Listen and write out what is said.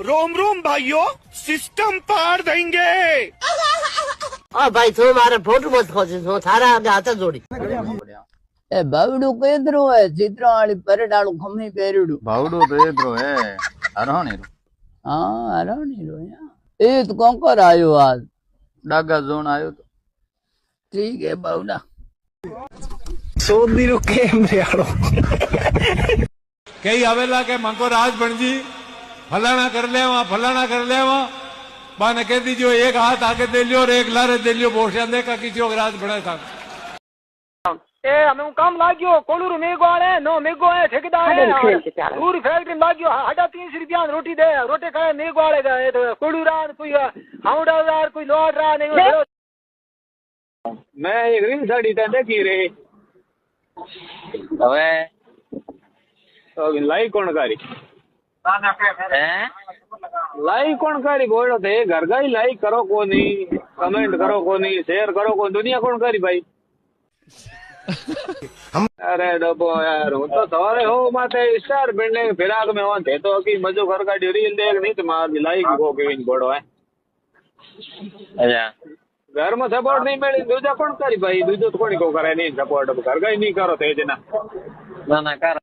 रोम रोम भाइयों, सिस्टम पार देंगे। हाँ भाई तू मारे फोटो मत खोज, तू थारा आगे हाथ जोड़ी। ए बावड़ू केतरो है चित्रा वाली परडाळू खमी पेरडू भावड़ो तो एतरो है हराणी हाँ हराणी रो या ए तो कंकर आयो आज डागा जोन आयो तो ठीक है बावड़ा सोदी रो केम रे आड़ो कई आवेला के मंको राज बनजी फलाना कर लेवा बाने कह दीजियो एक हाथ आगे दे लियो और एक लारे दे लियो बोशा दे का किसी राज बने था ए हमें काम लाग्यो कोलूर मेगो आने नो मेगो है ठेकेदार है पूरी फैक्ट्री लाग्यो 350 रुपया रोटी दे रोटी खाए मेगो आले गए तो कोलूरान कोई हाउडादार कोई लोडरा नहीं मैं एक रील साड़ी ते देखी रे હવે तो लाइक कौन करी હે लाइक कौन करी बोलो थे घर का ही लाइक करो को नहीं कमेंट करो को नहीं शेयर करो को दुनिया कौन करी भाई अरे डबो यार हूँ तो सवारे हो माते स्टार बिल्डिंग ने फिराक में वहां थे तो कि मजो घर का रील देख नहीं तो मार लाइक को केविन बोड़ो है અચ્છા घर में सपोर्ट नहीं मिली दूजा कौन करी भाई दूजो तो कोनी को करे नहीं सपोर्ट घर का ही नहीं करो थे जना ના ના કર